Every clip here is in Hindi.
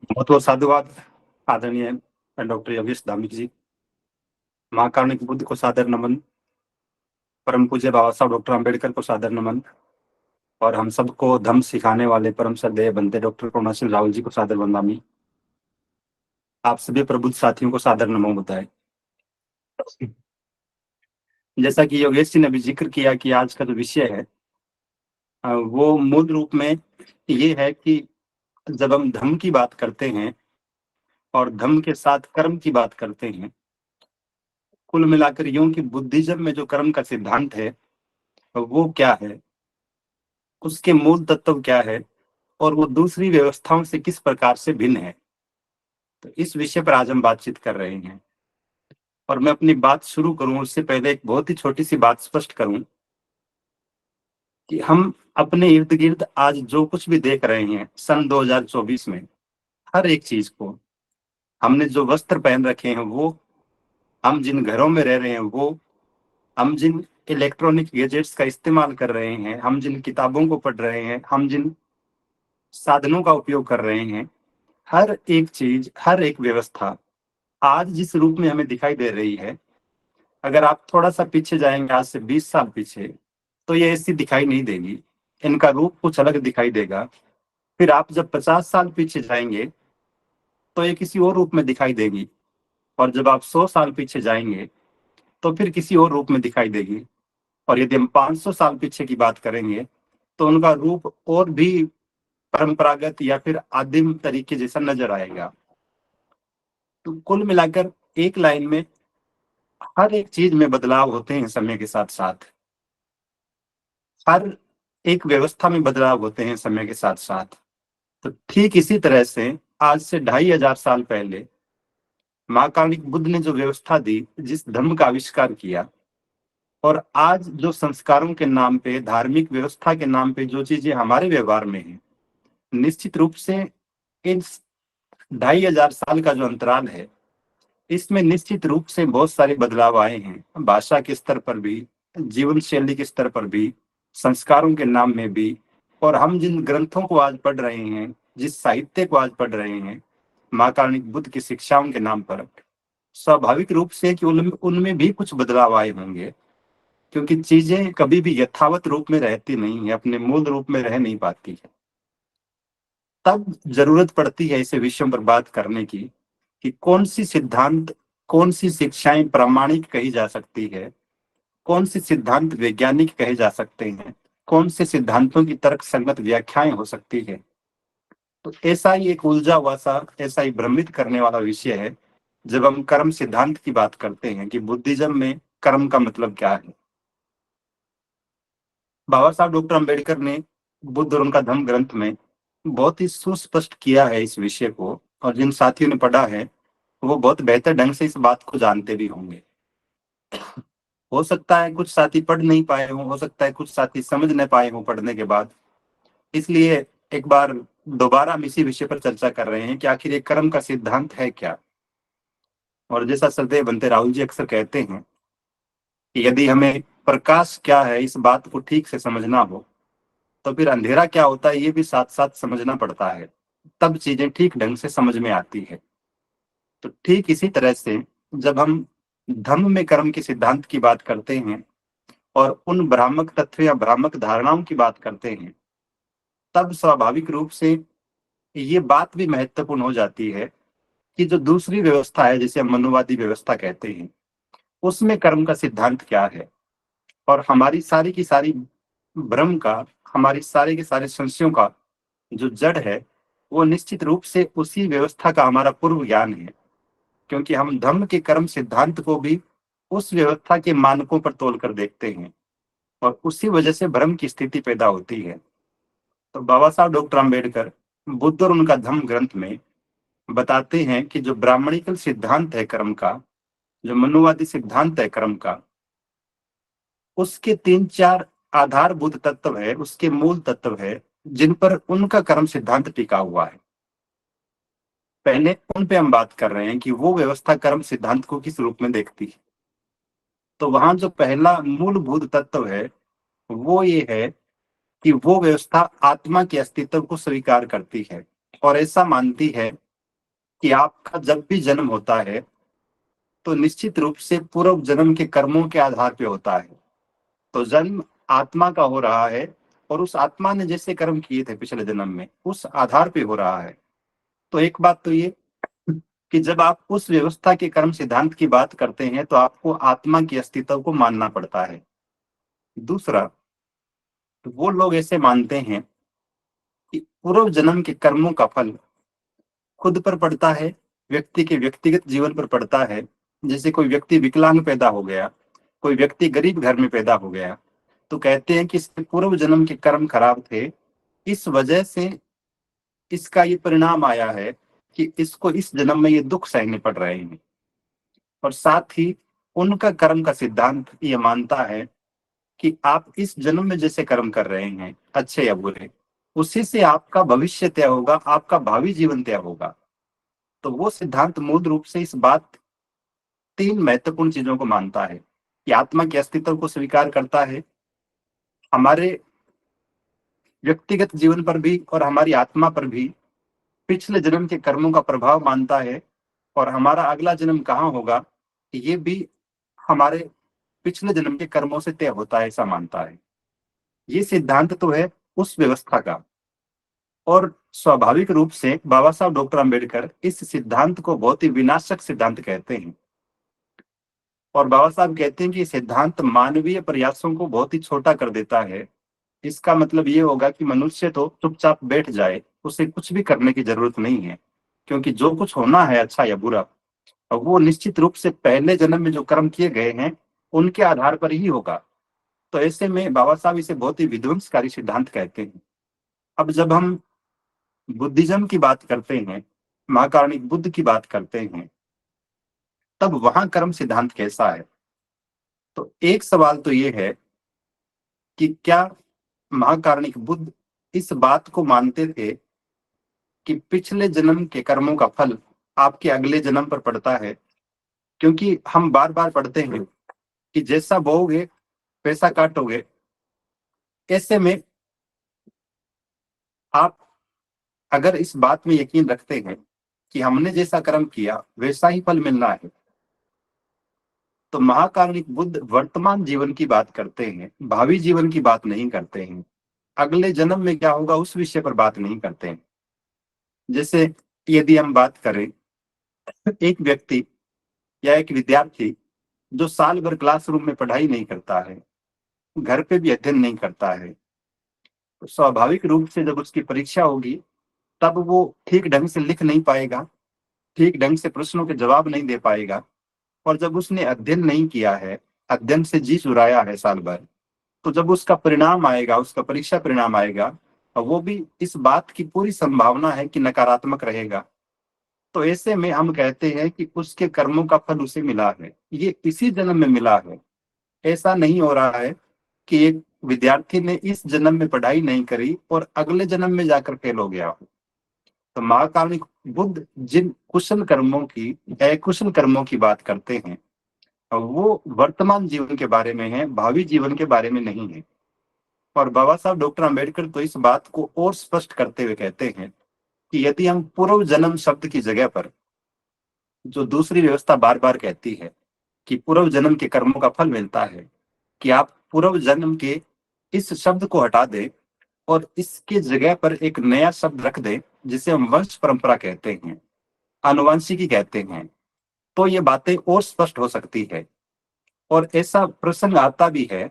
बहुत बहुत साधुवाद आदरणीय डॉक्टर योगेश धार्मिक जी। महाकारुणिक बुद्ध को सादर नमन। परम पूज्य बाबा साहब डॉक्टर अंबेडकर को सादर नमन। और हम सबको धम्म सिखाने वाले परम श्रद्धेय बनते डॉक्टर करुणासिंह राहुल जी को सादर वंदनामि। आप सभी प्रबुद्ध साथियों को सादर नमो बुद्धाय। जैसा कि योगेश जी ने भी जिक्र किया कि आज का जो विषय है वो मूल रूप में ये है कि जब हम धम्म की बात करते हैं और धम्म के साथ कर्म की बात करते हैं, कुल मिलाकर यूं कि बुद्धिज्म में जो कर्म का सिद्धांत है वो क्या है, उसके मूल तत्व क्या है और वो दूसरी व्यवस्थाओं से किस प्रकार से भिन्न है। तो इस विषय पर आज हम बातचीत कर रहे हैं। और मैं अपनी बात शुरू करूं उससे पहले एक बहुत ही छोटी सी बात स्पष्ट करूं कि हम अपने इर्द गिर्द आज जो कुछ भी देख रहे हैं सन 2024 में, हर एक चीज को, हमने जो वस्त्र पहन रखे हैं वो, हम जिन घरों में रह रहे हैं वो, हम जिन इलेक्ट्रॉनिक गैजेट्स का इस्तेमाल कर रहे हैं, हम जिन किताबों को पढ़ रहे हैं, हम जिन साधनों का उपयोग कर रहे हैं, हर एक चीज, हर एक व्यवस्था आज जिस रूप में हमें दिखाई दे रही है, अगर आप थोड़ा सा पीछे जाएंगे आज से 20 साल पीछे, तो ये ऐसी दिखाई नहीं देगी। इनका रूप कुछ अलग दिखाई देगा। फिर आप जब 50 साल पीछे जाएंगे तो ये किसी और रूप में दिखाई देगी। और जब आप 100 साल पीछे जाएंगे तो फिर किसी और रूप में दिखाई देगी। और यदि हम 500 साल पीछे की बात करेंगे तो उनका रूप और भी परंपरागत या फिर आदिम तरीके जैसा नजर आएगा। तो कुल मिलाकर एक लाइन में हर एक चीज में बदलाव होते हैं समय के साथ साथ, हर एक व्यवस्था में बदलाव होते हैं समय के साथ साथ। तो ठीक इसी तरह से आज से 2500 साल पहले महाकारुणिक बुद्ध ने जो व्यवस्था दी, जिस धर्म का आविष्कार किया, और आज जो संस्कारों के नाम पे, धार्मिक व्यवस्था के नाम पे जो चीजें हमारे व्यवहार में है, निश्चित रूप से इन 2500 साल का जो अंतराल है, इसमें निश्चित रूप से बहुत सारे बदलाव आए हैं। भाषा के स्तर पर भी, जीवन शैली के स्तर पर भी, संस्कारों के नाम में भी। और हम जिन ग्रंथों को आज पढ़ रहे हैं, जिस साहित्य को आज पढ़ रहे हैं महाकारुणिक बुद्ध की शिक्षाओं के नाम पर, स्वाभाविक रूप से कि उनमें उनमें भी कुछ बदलाव आए होंगे। क्योंकि चीजें कभी भी यथावत रूप में रहती नहीं है, अपने मूल रूप में रह नहीं पाती है। तब जरूरत पड़ती है ऐसे विषयों पर बात करने की कि कौन सी सिद्धांत, कौन सी शिक्षाएं प्रामाणिक कही जा सकती है, कौन से सिद्धांत वैज्ञानिक कहे जा सकते हैं, कौन से सिद्धांतों की तर्क संगत व्याख्याएं हो सकती है। तो ऐसा ही एक उलझा हुआ सा, ऐसा ही भ्रमित करने वाला विषय है जब हम कर्म सिद्धांत की बात करते हैं कि बुद्धिज्म में कर्म का मतलब क्या है। बाबा साहब डॉक्टर अंबेडकर ने बुद्ध और उनका धम्म ग्रंथ में बहुत ही सुस्पष्ट किया है इस विषय को। और जिन साथियों ने पढ़ा है वो बहुत बेहतर ढंग से इस बात को जानते भी होंगे। हो सकता है कुछ साथी पढ़ नहीं पाए हों, हो सकता है कुछ साथी समझ नहीं पाए हों पढ़ने के बाद। इसलिए एक बार दोबारा हम इसी विषय पर चर्चा कर रहे हैं कि आखिर ये कर्म का सिद्धांत है क्या। और जैसा श्रद्धेय बनते राहुल जी अक्सर कहते हैं कि यदि हमें प्रकाश क्या है इस बात को ठीक से समझना हो, तो फिर अंधेरा क्या होता है ये भी साथ साथ समझना पड़ता है, तब चीजें ठीक ढंग से समझ में आती है। तो ठीक इसी तरह से जब हम धर्म में कर्म के सिद्धांत की बात करते हैं और उन भ्रामक तत्व या भ्रामक धारणाओं की बात करते हैं, तब स्वाभाविक रूप से ये बात भी महत्वपूर्ण हो जाती है कि जो दूसरी व्यवस्था है, जिसे हम मनुवादी व्यवस्था कहते हैं, उसमें कर्म का सिद्धांत क्या है। और हमारी सारी की सारी भ्रम का, हमारी सारे के सारे संशयों का जो जड़ है वो निश्चित रूप से उसी व्यवस्था का हमारा पूर्व ज्ञान है। क्योंकि हम धम्म के कर्म सिद्धांत को भी उस व्यवस्था के मानकों पर तोल कर देखते हैं और उसी वजह से भ्रम की स्थिति पैदा होती है। तो बाबा साहब डॉक्टर अंबेडकर बुद्ध और उनका धम्म ग्रंथ में बताते हैं कि जो ब्राह्मणिकल सिद्धांत है कर्म का, जो मनुवादी सिद्धांत है कर्म का, उसके 3-4 आधारभूत तत्व है, उसके मूल तत्व है जिन पर उनका कर्म सिद्धांत टिका हुआ है। पहले उन पे हम बात कर रहे हैं कि वो व्यवस्था कर्म सिद्धांत को किस रूप में देखती है। तो वहां जो पहला मूलभूत तत्व है वो ये है कि वो व्यवस्था आत्मा के अस्तित्व को स्वीकार करती है और ऐसा मानती है कि आपका जब भी जन्म होता है तो निश्चित रूप से पूर्व जन्म के कर्मों के आधार पे होता है। तो जन्म आत्मा का हो रहा है और उस आत्मा ने जैसे कर्म किए थे पिछले जन्म में उस आधार पे हो रहा है। तो एक बात तो ये कि जब आप उस व्यवस्था के कर्म सिद्धांत की बात करते हैं तो आपको आत्मा की अस्तित्व को मानना पड़ता है। दूसरा, वो लोग ऐसे मानते हैं कि पूर्व जन्म के कर्मों का फल खुद पर पड़ता है, व्यक्ति के व्यक्तिगत जीवन पर पड़ता है। जैसे कोई व्यक्ति विकलांग पैदा हो गया, कोई व्यक्ति गरीब घर में पैदा हो गया, तो कहते हैं कि इसके पूर्व जन्म के कर्म खराब थे, इस वजह से इसका ये परिणाम आया है कि इसको इस जन्म में ये दुख सहने पड़ रहे हैं। और साथ ही उनका कर्म का सिद्धांत ये मानता है कि आप इस जन्म में जैसे कर्म कर रहे हैं, अच्छे या बुरे, उसी से आपका भविष्य तय होगा, आपका भावी जीवन तय होगा। तो वो सिद्धांत मूल रूप से इस बात, तीन महत्वपूर्ण चीजों को मानता है कि आत्मा के अस्तित्व को स्वीकार करता है, हमारे व्यक्तिगत जीवन पर भी और हमारी आत्मा पर भी पिछले जन्म के कर्मों का प्रभाव मानता है, और हमारा अगला जन्म कहाँ होगा ये भी हमारे पिछले जन्म के कर्मों से तय होता है, ऐसा मानता है। ये सिद्धांत तो है उस व्यवस्था का। और स्वाभाविक रूप से बाबा साहब डॉक्टर अंबेडकर इस सिद्धांत को बहुत ही विनाशक सिद्धांत कहते हैं। और बाबा साहब कहते हैं कि सिद्धांत मानवीय प्रयासों को बहुत ही छोटा कर देता है। इसका मतलब ये होगा कि मनुष्य तो चुपचाप बैठ जाए, उसे कुछ भी करने की जरूरत नहीं है, क्योंकि जो कुछ होना है अच्छा या बुरा, वो निश्चित रूप से पहले जन्म में जो कर्म किए गए हैं उनके आधार पर ही होगा। तो ऐसे में बाबा साहब इसे बहुत ही विध्वंसकारी सिद्धांत कहते हैं। अब जब हम बुद्धिज्म की बात करते हैं, महाकारुणिक बुद्ध की बात करते हैं, तब वहां कर्म सिद्धांत कैसा है? तो एक सवाल तो ये है कि क्या महाकारुणिक बुद्ध इस बात को मानते थे कि पिछले जन्म के कर्मों का फल आपके अगले जन्म पर पड़ता है? क्योंकि हम बार बार पढ़ते हैं कि जैसा बोओगे वैसा काटोगे। ऐसे में आप अगर इस बात में यकीन रखते हैं कि हमने जैसा कर्म किया वैसा ही फल मिलना है, तो महाकारुणिक बुद्ध वर्तमान जीवन की बात करते हैं, भावी जीवन की बात नहीं करते हैं। अगले जन्म में क्या होगा उस विषय पर बात नहीं करते हैं। जैसे यदि हम बात करें, एक व्यक्ति या एक विद्यार्थी जो साल भर क्लासरूम में पढ़ाई नहीं करता है, घर पे भी अध्ययन नहीं करता है, तो स्वाभाविक रूप से जब उसकी परीक्षा होगी तब वो ठीक ढंग से लिख नहीं पाएगा, ठीक ढंग से प्रश्नों के जवाब नहीं दे पाएगा। और जब उसने अध्ययन नहीं किया है, अध्ययन से जी चुराया है साल भर, तो जब उसका परिणाम आएगा, उसका परीक्षा परिणाम आएगा, वो भी इस बात की पूरी संभावना है कि नकारात्मक रहेगा। तो ऐसे में हम कहते हैं कि उसके कर्मों का फल उसे मिला है, ये इसी जन्म में मिला है। ऐसा नहीं हो रहा है कि एक विद्यार्थी ने इस जन्म में पढ़ाई नहीं करी और अगले जन्म में जाकर फेल हो गया हो। तो महाकारुणिक बुद्ध जिन कुशल कर्मों की, अकुशल कर्मों की बात करते हैं, वो वर्तमान जीवन के बारे में है, भावी जीवन के बारे में नहीं है। और बाबा साहब डॉक्टर अंबेडकर तो इस बात को और स्पष्ट करते हुए कहते हैं कि यदि हम पूर्व जन्म शब्द की जगह पर, जो दूसरी व्यवस्था बार बार कहती है कि पूर्व जन्म के कर्मों का फल मिलता है, कि आप पूर्व जन्म के इस शब्द को हटा दें और इसके जगह पर एक नया शब्द रख दें जिसे हम वंश परंपरा कहते हैं, आनुवंशिकी कहते हैं, तो ये बातें और स्पष्ट हो सकती है। और ऐसा प्रसंग आता भी है,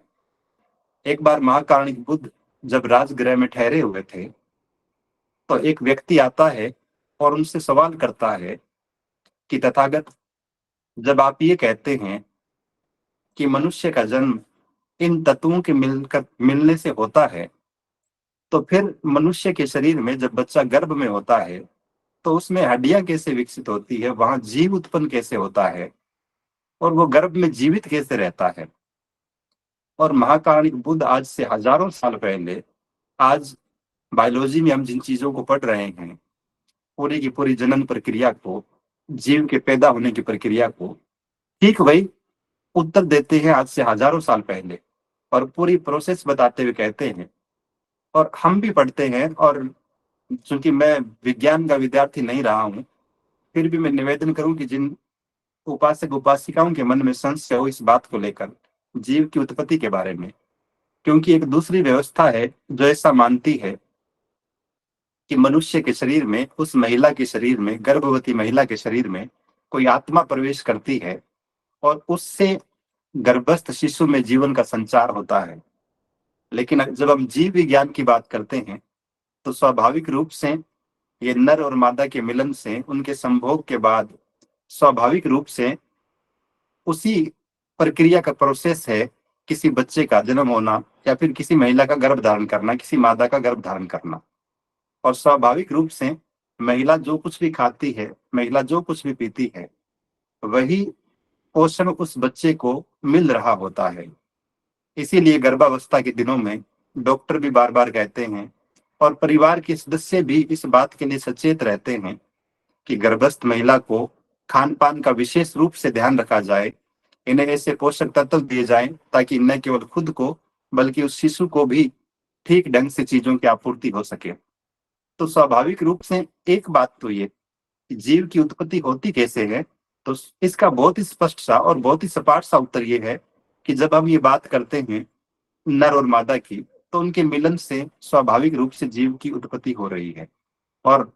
एक बार महाकारुणिक बुद्ध जब राजगृह में ठहरे हुए थे, तो एक व्यक्ति आता है और उनसे सवाल करता है कि तथागत, जब आप ये कहते हैं कि मनुष्य का जन्म इन तत्वों के मिलकर मिलने से होता है, तो फिर मनुष्य के शरीर में जब बच्चा गर्भ में होता है तो उसमें हड्डियां कैसे विकसित होती है, वहां जीव उत्पन्न कैसे होता है, और वो गर्भ में जीवित कैसे रहता है? और महाकारुणिक बुद्ध आज से हजारों साल पहले, आज बायोलॉजी में हम जिन चीजों को पढ़ रहे हैं, पूरी की पूरी जनन प्रक्रिया को, जीव के पैदा होने की प्रक्रिया को, ठीक वही उत्तर देते हैं आज से हजारों साल पहले, और पूरी प्रोसेस बताते हुए कहते हैं। और हम भी पढ़ते हैं, और चूंकि मैं विज्ञान का विद्यार्थी नहीं रहा हूं, फिर भी मैं निवेदन करूं कि जिन उपासक उपासिकाओं के मन में संशय हो इस बात को लेकर, जीव की उत्पत्ति के बारे में, क्योंकि एक दूसरी व्यवस्था है जो ऐसा मानती है कि मनुष्य के शरीर में, उस महिला के शरीर में, गर्भवती महिला के शरीर में कोई आत्मा प्रवेश करती है और उससे गर्भस्थ शिशु में जीवन का संचार होता है। लेकिन जब हम जीव विज्ञान की बात करते हैं तो स्वाभाविक रूप से ये नर और मादा के मिलन से, उनके संभोग के बाद स्वाभाविक रूप से उसी प्रक्रिया का प्रोसेस है किसी बच्चे का जन्म होना या फिर किसी महिला का गर्भ धारण करना, किसी मादा का गर्भ धारण करना। और स्वाभाविक रूप से महिला जो कुछ भी खाती है, महिला जो कुछ भी पीती है, वही पोषण उस बच्चे को मिल रहा होता है। इसीलिए गर्भावस्था के दिनों में डॉक्टर भी बार बार कहते हैं और परिवार के सदस्य भी इस बात के लिए सचेत रहते हैं कि गर्भस्थ महिला को खान पान का विशेष रूप से ध्यान रखा जाए, इन्हें ऐसे पोषक तत्व दिए जाएं ताकि न केवल खुद को बल्कि उस शिशु को भी ठीक ढंग से चीजों की आपूर्ति हो सके। तो स्वाभाविक रूप से एक बात तो ये कि जीव की उत्पत्ति होती कैसे है, तो इसका बहुत ही स्पष्ट सा और बहुत ही सपाट सा उत्तर ये है कि जब हम ये बात करते हैं नर और मादा की, तो उनके मिलन से स्वाभाविक रूप से जीव की उत्पत्ति हो रही है और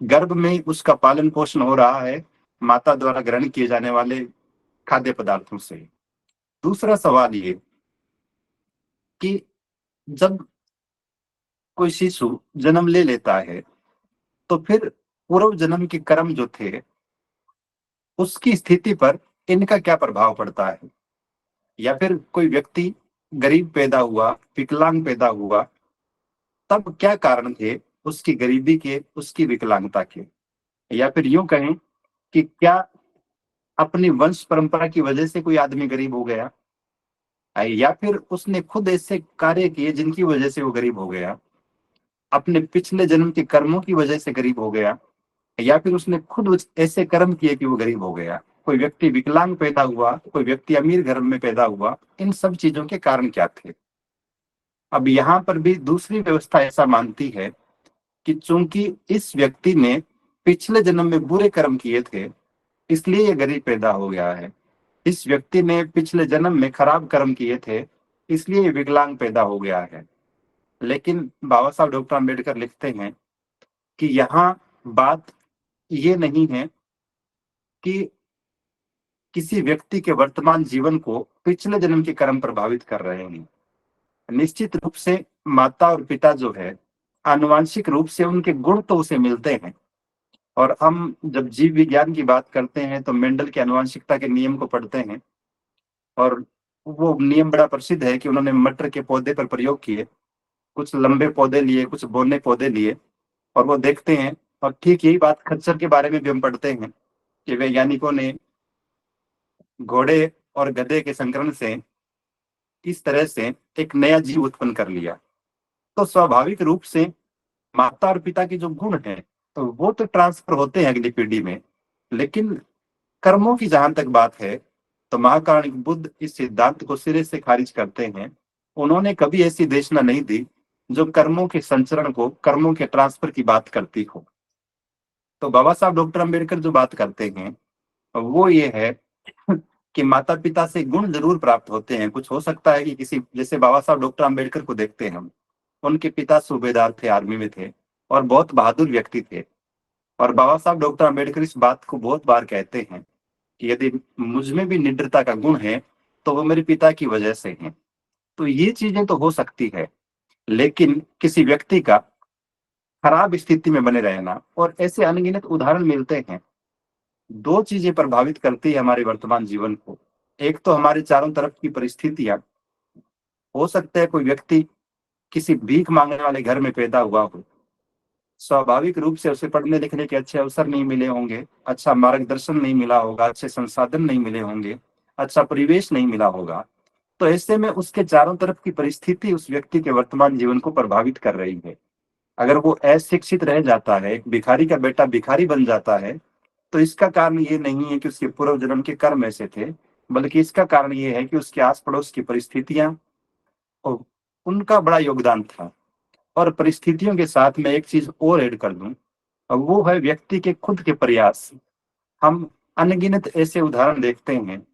गर्भ में उसका पालन पोषण हो रहा है माता द्वारा ग्रहण किए जाने वाले खाद्य पदार्थों से। दूसरा सवाल ये कि जब कोई शिशु जन्म ले लेता है तो फिर पूर्व जन्म के कर्म जो थे उसकी स्थिति पर इनका क्या प्रभाव पड़ता है। या फिर कोई व्यक्ति गरीब पैदा हुआ, विकलांग पैदा हुआ, तब क्या कारण थे उसकी गरीबी के, उसकी विकलांगता के। या फिर यूं कहें कि क्या अपनी वंश परंपरा की वजह से कोई आदमी गरीब हो गया, या फिर उसने खुद ऐसे कार्य किए जिनकी वजह से वो गरीब हो गया, अपने पिछले जन्म के कर्मों की वजह से गरीब हो गया, या फिर उसने खुद ऐसे कर्म किए कि वो गरीब हो गया। कोई व्यक्ति विकलांग पैदा हुआ, कोई व्यक्ति अमीर घर में पैदा हुआ, इन सब चीजों के कारण क्या थे। अब यहाँ पर भी दूसरी व्यवस्था ऐसा मानती है कि चूंकि इस व्यक्ति ने पिछले जन्म में बुरे कर्म किए थे इसलिए ये गरीब पैदा हो गया है, इस व्यक्ति ने पिछले जन्म में खराब कर्म किए थे इसलिए ये विकलांग पैदा हो गया है। लेकिन बाबा साहब डॉक्टर अम्बेडकर लिखते हैं कि यहाँ बात ये नहीं है कि किसी व्यक्ति के वर्तमान जीवन को पिछले जन्म के कर्म प्रभावित कर रहे हैं। निश्चित रूप से माता और पिता जो है आनुवांशिक रूप से उनके गुण तो उसे मिलते हैं। और हम जब जीव विज्ञान की बात करते हैं तो मेंडल के आनुवांशिकता के नियम को पढ़ते हैं और वो नियम बड़ा प्रसिद्ध है कि उन्होंने मटर के पौधे पर प्रयोग किए, कुछ लंबे पौधे लिए, कुछ बोने पौधे लिए, और वो देखते हैं। और ठीक यही बात खच्चर के बारे में भी हम पढ़ते हैं कि वैज्ञानिकों ने घोड़े और गधे के संकरण से इस तरह से एक नया जीव उत्पन्न कर लिया। तो स्वाभाविक रूप से माता और पिता के जो गुण हैं तो वो तो ट्रांसफर होते हैं अगली पीढ़ी में, लेकिन कर्मों की जहां तक बात है तो महाकारुणिक बुद्ध इस सिद्धांत को सिरे से खारिज करते हैं। उन्होंने कभी ऐसी देशना नहीं दी जो कर्मों के संचरण को, कर्मों के ट्रांसफर की बात करती हो। तो बाबा साहब डॉक्टर अम्बेडकर जो बात करते हैं वो ये है कि माता पिता से गुण जरूर प्राप्त होते हैं। कुछ हो सकता है कि किसी, जैसे बाबा साहब डॉक्टर अम्बेडकर को देखते हैं हम, उनके पिता सूबेदार थे, आर्मी में थे और बहुत बहादुर व्यक्ति थे। और बाबा साहब डॉक्टर अम्बेडकर इस बात को बहुत बार कहते हैं कि यदि मुझ में भी निडरता का गुण है तो वो मेरे पिता की वजह से है। तो ये चीजें तो हो सकती है, लेकिन किसी व्यक्ति का खराब स्थिति में बने रहना, और ऐसे अनगिनत उदाहरण मिलते हैं। दो चीजें प्रभावित करती है हमारे वर्तमान जीवन को। एक तो हमारे चारों तरफ की परिस्थितियां। हो सकता है कोई व्यक्ति किसी भीख मांगने वाले घर में पैदा हुआ हो, स्वाभाविक रूप से उसे पढ़ने लिखने के अच्छे अवसर नहीं मिले होंगे, अच्छा मार्गदर्शन नहीं मिला होगा, अच्छे संसाधन नहीं मिले होंगे, अच्छा परिवेश नहीं मिला होगा। तो ऐसे में उसके चारों तरफ की परिस्थिति उस व्यक्ति के वर्तमान जीवन को प्रभावित कर रही है। अगर वो अशिक्षित रह जाता है, एक भिखारी का बेटा भिखारी बन जाता है, तो इसका कारण ये नहीं है कि उसके पूर्व जन्म के कर्म ऐसे थे, बल्कि इसका कारण ये है कि उसके आस पड़ोस की परिस्थितियां और उनका बड़ा योगदान था। और परिस्थितियों के साथ मैं एक चीज और ऐड कर दूं, और वो है व्यक्ति के खुद के प्रयास। हम अनगिनत ऐसे उदाहरण देखते हैं,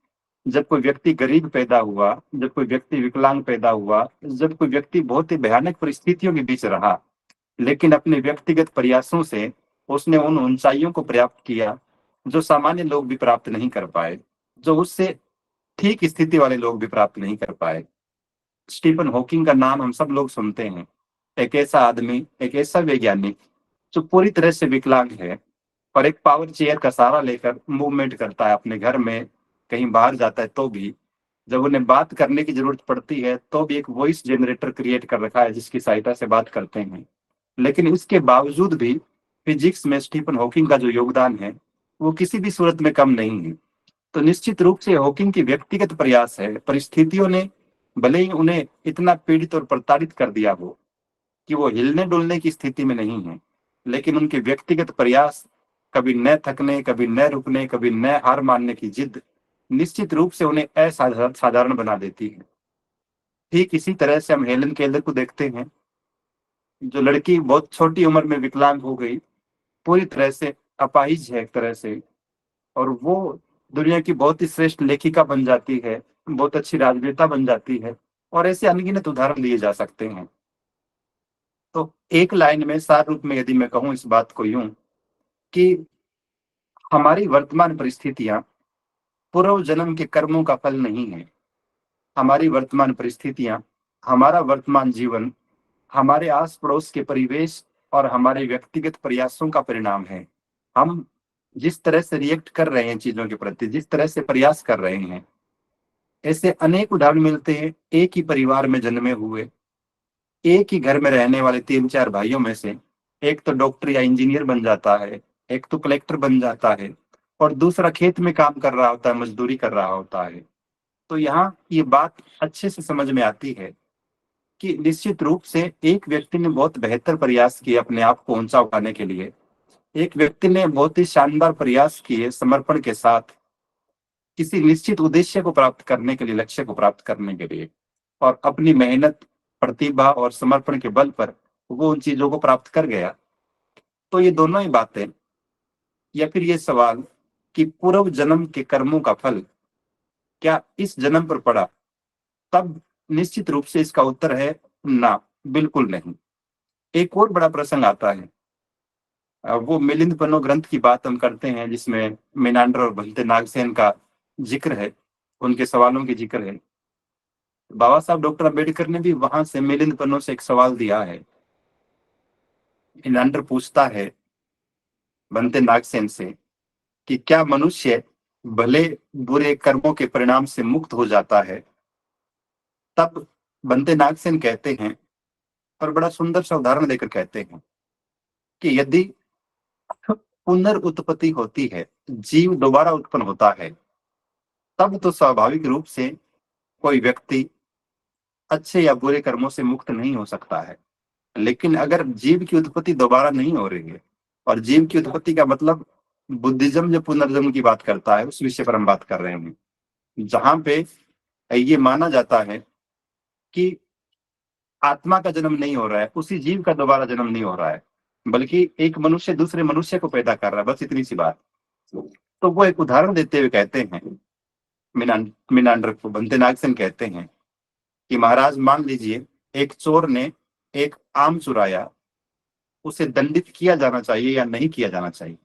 जब कोई व्यक्ति गरीब पैदा हुआ, जब कोई व्यक्ति विकलांग पैदा हुआ, जब कोई व्यक्ति बहुत ही भयानक परिस्थितियों के बीच रहा, लेकिन अपने व्यक्तिगत प्रयासों से उसने उन ऊंचाइयों को प्राप्त किया जो सामान्य लोग भी प्राप्त नहीं कर पाए, जो उससे ठीक स्थिति वाले लोग भी प्राप्त नहीं कर पाए। स्टीफन हॉकिंग का नाम हम सब लोग सुनते हैं। एक ऐसा आदमी, एक ऐसा वैज्ञानिक जो पूरी तरह से विकलांग है और एक पावर चेयर का सहारा लेकर मूवमेंट करता है अपने घर में, कहीं बाहर जाता है तो भी, जब उन्हें बात करने की जरूरत पड़ती है तो भी एक वॉइस जनरेटर क्रिएट कर रखा है जिसकी सहायता से बात करते हैं। लेकिन इसके बावजूद भी फिजिक्स में स्टीफन हॉकिंग का जो योगदान है वो किसी भी सूरत में कम नहीं है। तो निश्चित रूप से हॉकिंग की व्यक्तिगत प्रयास है, परिस्थितियों ने भले ही उन्हें इतना पीड़ित और प्रताड़ित कर दिया हो कि वो हिलने डुलने की स्थिति में नहीं है, लेकिन उनके व्यक्तिगत प्रयास, कभी न थकने, कभी न रुकने, कभी न हार मानने की जिद निश्चित रूप से उन्हें असाधारण बना देती है। ठीक इसी तरह से हम हेलन केलर को देखते हैं, जो लड़की बहुत छोटी उम्र में विकलांग हो गई, पूरी तरह से अपाहिज है एक तरह से, और वो दुनिया की बहुत ही श्रेष्ठ लेखिका बन जाती है, बहुत अच्छी राजनेता बन जाती है, और ऐसे अनगिनत उदाहरण लिए जा सकते हैं। तो एक लाइन में, सार रूप में यदि मैं कहूं इस बात को यूं कि हमारी वर्तमान परिस्थितियां पूर्व जन्म के कर्मों का फल नहीं है। हमारी वर्तमान परिस्थितियां, हमारा वर्तमान जीवन, हमारे आस पड़ोस के परिवेश और हमारे व्यक्तिगत प्रयासों का परिणाम है। हम जिस तरह से रिएक्ट कर रहे हैं चीजों के प्रति, जिस तरह से प्रयास कर रहे हैं, ऐसे अनेक उदाहरण मिलते हैं। एक ही परिवार में जन्मे हुए, एक ही घर में रहने वाले तीन चार भाइयों में से एक तो डॉक्टर या इंजीनियर बन जाता है, एक तो कलेक्टर बन जाता है, और दूसरा खेत में काम कर रहा होता है, मजदूरी कर रहा होता है। तो यहाँ ये बात अच्छे से समझ में आती है कि निश्चित रूप से एक व्यक्ति ने बहुत बेहतर प्रयास किए अपने आप को ऊंचा उठाने के लिए, एक व्यक्ति ने बहुत ही शानदार प्रयास किए समर्पण के साथ किसी निश्चित उद्देश्य को प्राप्त करने के लिए, लक्ष्य को प्राप्त करने के लिए, और अपनी मेहनत, प्रतिभा और समर्पण के बल पर वो उन चीजों को प्राप्त कर गया। तो ये दोनों ही बातें, या फिर ये सवाल कि पूर्व जन्म के कर्मों का फल क्या इस जन्म पर पड़ा, तब निश्चित रूप से इसका उत्तर है ना, बिल्कुल नहीं। एक और बड़ा प्रसंग आता है, वो मिलिंद पन्नो ग्रंथ की बात हम करते हैं जिसमें मेनांडर और भंते नागसेन का जिक्र है, उनके सवालों की जिक्र है। बाबा साहब डॉक्टर अम्बेडकर ने भी वहां से मिलिंद पन्नो से एक सवाल दिया है। मेनांडर पूछता है भंते नागसेन से कि क्या मनुष्य भले बुरे कर्मों के परिणाम से मुक्त हो जाता है? तब भंते नागसेन कहते हैं, और बड़ा सुंदर सा उदाहरण देकर कहते हैं कि यदि पुनर्उत्पत्ति होती है, जीव दोबारा उत्पन्न होता है, तब तो स्वाभाविक रूप से कोई व्यक्ति अच्छे या बुरे कर्मों से मुक्त नहीं हो सकता है। लेकिन अगर जीव की उत्पत्ति दोबारा नहीं हो रही है, और जीव की उत्पत्ति का मतलब बुद्धिज्म जो पुनर्जन्म की बात करता है उस विषय पर हम बात कर रहे हैं, जहां पे ये माना जाता है कि आत्मा का जन्म नहीं हो रहा है, उसी जीव का दोबारा जन्म नहीं हो रहा है, बल्कि एक मनुष्य दूसरे मनुष्य को पैदा कर रहा है, बस इतनी सी बात। तो वो एक उदाहरण देते हुए कहते हैं, मिनांडर को भंते नागसेन कहते हैं कि महाराज मान लीजिए एक चोर ने एक आम चुराया, उसे दंडित किया जाना चाहिए या नहीं किया जाना चाहिए?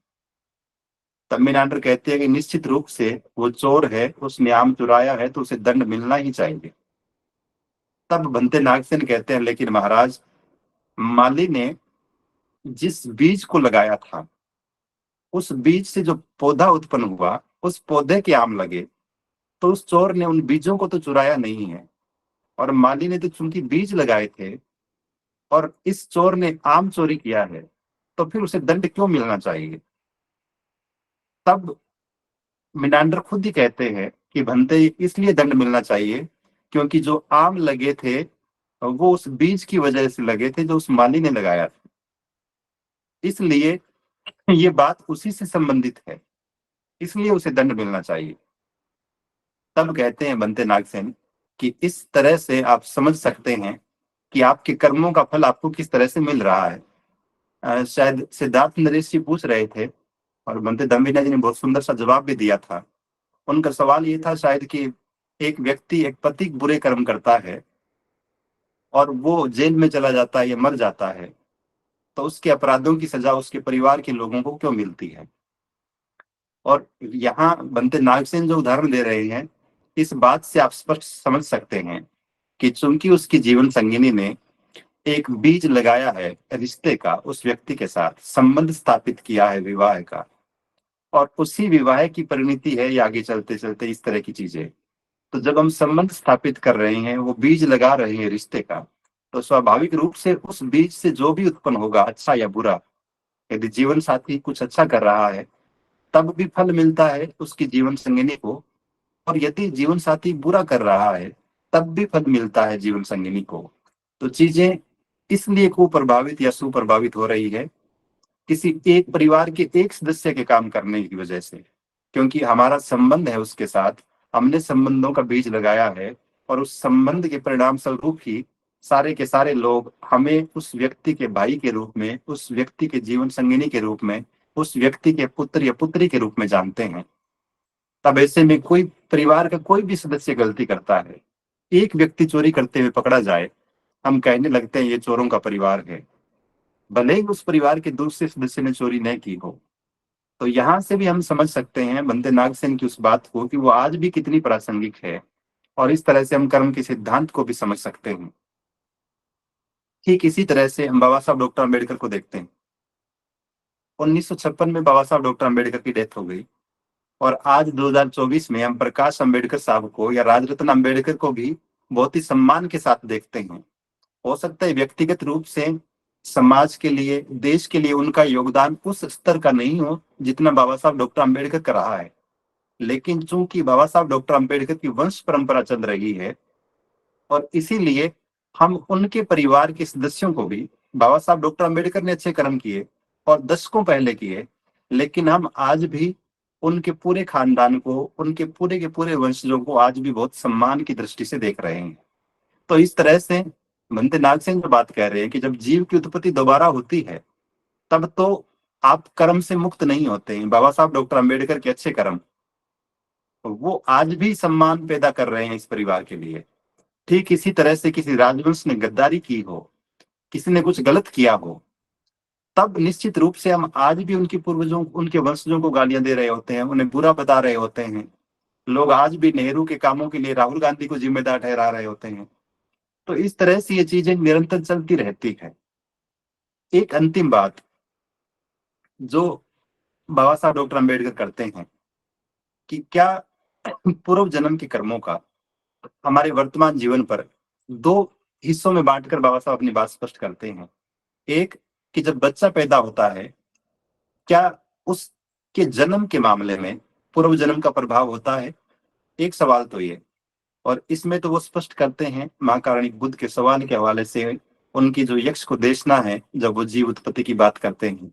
तब मिनांडर कहते हैं कि निश्चित रूप से वो चोर है, उसने आम चुराया है तो उसे दंड मिलना ही चाहिए। तब भंते नागसेन कहते हैं लेकिन महाराज, माली ने जिस बीज को लगाया था, उस बीज से जो पौधा उत्पन्न हुआ, उस पौधे के आम लगे, तो उस चोर ने उन बीजों को तो चुराया नहीं है, और माली ने तो चूंकि बीज लगाए थे और इस चोर ने आम चोरी किया है, तो फिर उसे दंड क्यों मिलना चाहिए? तब मिनांडर खुद ही कहते हैं कि भंते इसलिए दंड मिलना चाहिए क्योंकि जो आम लगे थे वो उस बीज की वजह से लगे थे जो उस माली ने लगाया था, इसलिए ये बात उसी से संबंधित है, इसलिए उसे दंड मिलना चाहिए। तब कहते हैं बनते नागसेन कि इस तरह से आप समझ सकते हैं कि आपके कर्मों का फल आपको किस तरह से मिल रहा है। शायद सिद्धार्थ नरेश जी पूछ रहे थे और बनते दम्भिना जी ने बहुत सुंदर सा जवाब भी दिया था। उनका सवाल ये था शायद कि एक व्यक्ति, एक पति बुरे कर्म करता है और वो जेल में चला जाता है या मर जाता है, तो उसके अपराधों की सजा उसके परिवार के लोगों को क्यों मिलती है। और यहाँ बनते नागसेन जो उदाहरण दे रहे हैं, इस बात से आप स्पष्ट समझ सकते हैं कि चूंकि उसकी जीवन संगिनी ने एक बीज लगाया है रिश्ते का, उस व्यक्ति के साथ संबंध स्थापित किया है विवाह का, और उसी विवाह की परिणति है ये आगे चलते चलते इस तरह की चीजें। तो जब हम संबंध स्थापित कर रहे हैं, वो बीज लगा रहे हैं रिश्ते का, तो स्वाभाविक रूप से उस बीज से जो भी उत्पन्न होगा, अच्छा या बुरा, यदि जीवन साथी कुछ अच्छा कर रहा है तब भी फल मिलता है उसकी जीवन संगिनी को, और यदि जीवन साथी बुरा कर रहा है तब भी फल मिलता है जीवन संगिनी को। तो चीजें इसलिए कुप्रभावित या सुप्रभावित हो रही है किसी एक परिवार के एक सदस्य के काम करने की वजह से, क्योंकि हमारा संबंध है उसके साथ, हमने संबंधों का बीज लगाया है, और उस संबंध के परिणाम स्वरूप ही सारे के सारे लोग हमें उस व्यक्ति के भाई के रूप में, उस व्यक्ति के जीवन संगिनी के रूप में, उस व्यक्ति के पुत्र या पुत्री के रूप में जानते हैं। तब ऐसे में कोई परिवार का कोई भी सदस्य गलती करता है, एक व्यक्ति चोरी करते हुए पकड़ा जाए, हम कहने लगते हैं ये चोरों का परिवार है, भले ही उस परिवार के दूसरे सदस्य ने चोरी नहीं की हो। तो यहां से भी हम समझ सकते हैं बंदे नागसेन की उस बात को कि वो आज भी कितनी प्रासंगिक है, और इस तरह से हम कर्म के सिद्धांत को भी समझ सकते हैं। ठीक इसी तरह से हम बाबा साहब डॉक्टर अम्बेडकर को देखते हैं। 1956 में बाबा साहब डॉक्टर अम्बेडकर की डेथ हो गई, और आज 2024 में हम प्रकाश अम्बेडकर साहब को या राजरत्न अम्बेडकर को भी बहुत ही सम्मान के साथ देखते हैं। हो सकता है व्यक्तिगत रूप से समाज के लिए, देश के लिए उनका योगदान उस स्तर का नहीं हो जितना बाबा साहब डॉक्टर अम्बेडकर का रहा है, लेकिन चूंकि बाबा साहब डॉक्टर अम्बेडकर की वंश परंपरा चल रही है, और इसीलिए हम उनके परिवार के सदस्यों को भी, बाबा साहब डॉक्टर अम्बेडकर ने अच्छे कर्म किए और दशकों पहले किए, लेकिन हम आज भी उनके पूरे खानदान को, उनके पूरे के पूरे वंशजों को आज भी बहुत सम्मान की दृष्टि से देख रहे हैं। तो इस तरह से भंते नागसेन जो बात कह रहे हैं कि जब जीव की उत्पत्ति दोबारा होती है तब तो आप कर्म से मुक्त नहीं होते हैं। बाबा साहब डॉक्टर अम्बेडकर के अच्छे कर्म, वो आज भी सम्मान पैदा कर रहे हैं इस परिवार के लिए। ठीक इसी तरह से किसी राजवंश ने गद्दारी की हो, किसी ने कुछ गलत किया हो, तब निश्चित रूप से हम आज भी उनके पूर्वजों, उनके वंशजों को गालियां दे रहे होते हैं, उन्हें बुरा बता रहे होते हैं। लोग आज भी नेहरू के कामों के लिए राहुल गांधी को जिम्मेदार ठहरा रहे होते हैं। तो इस तरह से ये चीजें निरंतर चलती रहती है। एक अंतिम बात जो बाबा साहब डॉक्टर अम्बेडकर करते हैं कि क्या पूर्व जन्म के कर्मों का हमारे वर्तमान जीवन पर दो हिस्सों में बांटकर बाबा साहब अपनी बात स्पष्ट करते हैं। एक, कि जब बच्चा पैदा होता है, क्या उसके जन्म के मामले में पूर्व जन्म का प्रभाव होता है? एक सवाल तो ये, और इसमें तो वो स्पष्ट करते हैं महाकारुणिक बुद्ध के सवाल के हवाले से, उनकी जो यक्ष को देशना है जब वो जीव उत्पत्ति की बात करते हैं,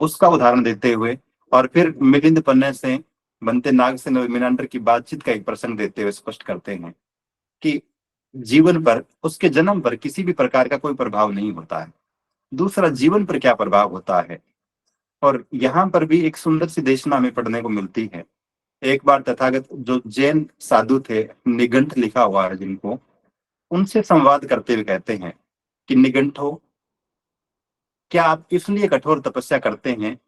उसका उदाहरण देते हुए, और फिर मिलिंद पन्ने से बनते नागसेन और मीनांडर की बातचीत का एक प्रसंग देते हुए स्पष्ट करते हैं कि जीवन पर, उसके जन्म पर किसी भी प्रकार का कोई प्रभाव नहीं होता है। दूसरा, जीवन पर क्या प्रभाव होता है, और यहाँ पर भी एक सुंदर सी देशना हमें पढ़ने को मिलती है। एक बार तथागत जो जैन साधु थे, निगंठ लिखा हुआ है जिनको, उनसे संवाद करते हुए कहते हैं कि निगंठो, क्या आप इसलिए कठोर तपस्या करते हैं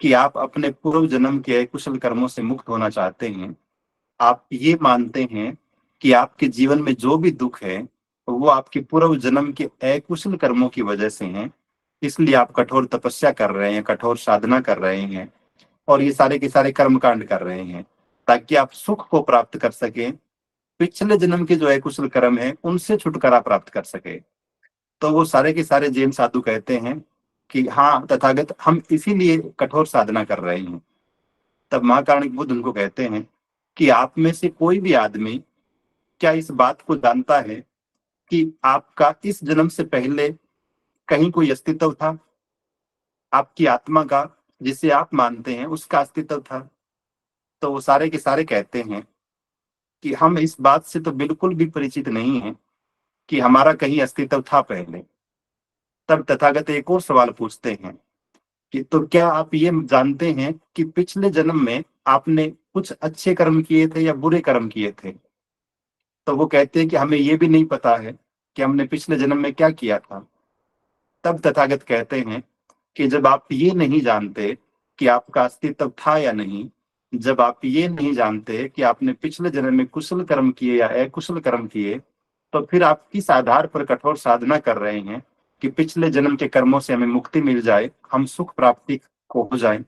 कि आप अपने पूर्व जन्म के कुशल कर्मों से मुक्त होना चाहते हैं? आप ये मानते हैं कि आपके जीवन में जो भी दुख है वो आपके पूर्व जन्म के अकुशल कर्मों की वजह से हैं, इसलिए आप कठोर तपस्या कर रहे हैं, कठोर साधना कर रहे हैं, और ये सारे के सारे कर्म कांड कर रहे हैं ताकि आप सुख को प्राप्त कर सके, पिछले जन्म के जो अकुशल कर्म है उनसे छुटकारा प्राप्त कर सके। तो वो सारे के सारे जैन साधु कहते हैं कि हाँ तथागत, हम इसीलिए कठोर साधना कर रहे हैं। तब महाकारुणिक बुद्ध उनको कहते हैं कि आप में से कोई भी आदमी क्या इस बात को जानता है कि आपका इस जन्म से पहले कहीं कोई अस्तित्व था? आपकी आत्मा का, जिसे आप मानते हैं, उसका अस्तित्व था? तो वो सारे के सारे कहते हैं कि हम इस बात से तो बिल्कुल भी परिचित नहीं है कि हमारा कहीं अस्तित्व था पहले। तब तथागत एक और सवाल पूछते हैं कि तो क्या आप ये जानते हैं कि पिछले जन्म में आपने कुछ अच्छे कर्म किए थे या बुरे कर्म किए थे? तो वो कहते हैं कि हमें ये भी नहीं पता है कि हमने पिछले जन्म में क्या किया था। तब तथागत कहते हैं कि जब आप ये नहीं जानते कि आपका अस्तित्व था या नहीं, जब आप ये नहीं जानते कि आपने पिछले जन्म में कुशल कर्म किए या अकुशल कर्म किए, तो फिर आप किस आधार पर कठोर साधना कर रहे हैं कि पिछले जन्म के कर्मों से हमें मुक्ति मिल जाए, हम सुख प्राप्ति को हो जाए।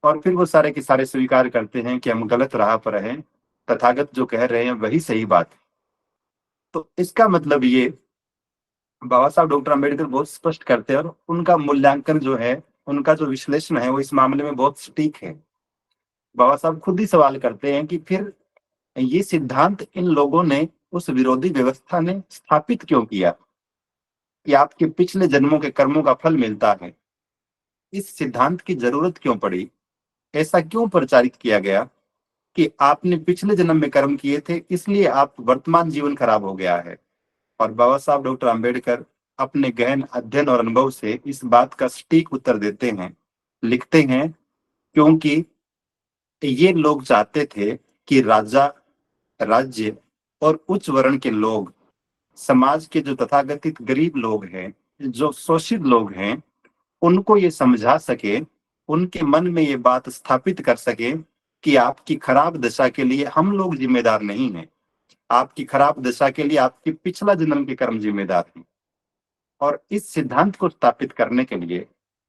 और फिर वो सारे के सारे स्वीकार करते हैं कि हम गलत राह पर हैं, तथागत जो कह रहे हैं वही सही बात है। तो इसका मतलब ये बाबा साहब डॉक्टर अम्बेडकर बहुत स्पष्ट करते हैं, और उनका मूल्यांकन जो है, उनका जो विश्लेषण है वो इस मामले में बहुत सटीक है। बाबा साहब खुद ही सवाल करते हैं कि फिर ये सिद्धांत इन लोगों ने, उस विरोधी व्यवस्था ने स्थापित क्यों किया कि आपके पिछले जन्मों के कर्मों का फल मिलता है? इस सिद्धांत की जरूरत क्यों पड़ी? ऐसा क्यों प्रचारित किया गया कि आपने पिछले जन्म में कर्म किए थे इसलिए आप वर्तमान जीवन खराब हो गया है? और बाबा साहब डॉक्टर अम्बेडकर अपने गहन अध्ययन और अनुभव से इस बात का सटीक उत्तर देते हैं। लिखते हैं, क्योंकि ये लोग चाहते थे कि राजा, राज्य और उच्च वर्ण के लोग, समाज के जो तथाकथित गरीब लोग हैं, जो शोषित लोग हैं, उनको ये समझा सके, उनके मन में ये बात स्थापित कर सके कि आपकी खराब दशा के लिए हम लोग जिम्मेदार नहीं हैं। आपकी खराब दशा के लिए आपकी पिछला जन्म के कर्म जिम्मेदार हैं। और इस सिद्धांत को स्थापित करने के लिए,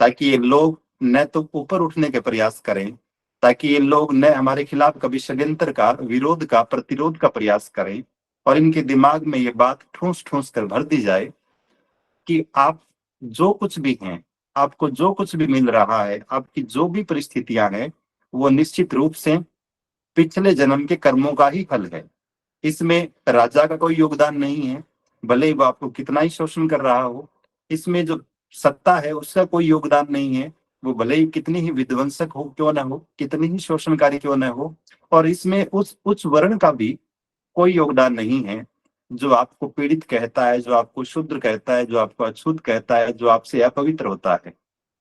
ताकि ये लोग न तो ऊपर उठने के प्रयास करें, ताकि ये लोग न हमारे खिलाफ कभी षड्यंत्र का, विरोध का, प्रतिरोध का प्रयास करें, और इनके दिमाग में ये बात ठूंस ठूंस कर भर दी जाए कि आप जो कुछ भी हैं, आपको जो कुछ भी मिल रहा है, आपकी जो भी परिस्थितियां हैं, वो निश्चित रूप से पिछले जन्म के कर्मों का ही फल है। इसमें राजा का कोई योगदान नहीं है, भले ही वो आपको कितना ही शोषण कर रहा हो। इसमें जो सत्ता है उसका कोई योगदान नहीं है, वो भले ही कितनी ही विध्वंसक हो क्यों ना हो, कितनी ही शोषणकारी क्यों ना हो। और इसमें उस उच्च वर्ण का भी कोई योगदान नहीं है, जो आपको पीड़ित कहता है, जो आपको शूद्र कहता है, जो आपको अछूत कहता है, जो आपसे अपवित्र होता है।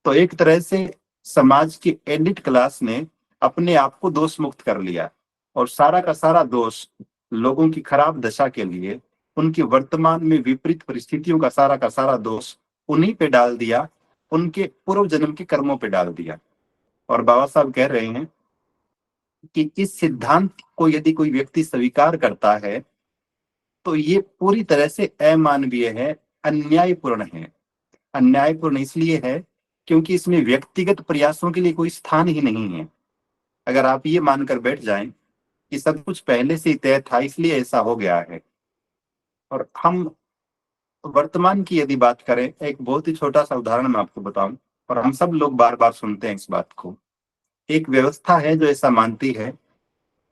तो एक तरह से समाज की एलिट क्लास ने अपने आप को दोष मुक्त कर लिया, और सारा का सारा दोष लोगों की खराब दशा के लिए, उनकी वर्तमान में विपरीत परिस्थितियों का सारा दोष उन्हीं पे डाल दिया, उनके पूर्व जन्म के कर्मों पे डाल दिया। और बाबा साहब कह रहे हैं कि इस सिद्धांत को यदि कोई व्यक्ति स्वीकार करता है तो ये पूरी तरह से अमानवीय है, अन्यायपूर्ण है। अन्यायपूर्ण इसलिए है क्योंकि इसमें व्यक्तिगत प्रयासों के लिए कोई स्थान ही नहीं है। अगर आप ये मानकर बैठ जाएं कि सब कुछ पहले से ही तय था इसलिए ऐसा हो गया है, और हम वर्तमान की यदि बात करें, एक बहुत ही छोटा सा उदाहरण मैं आपको बताऊं, और हम सब लोग बार बार सुनते हैं इस बात को। एक व्यवस्था है जो ऐसा मानती है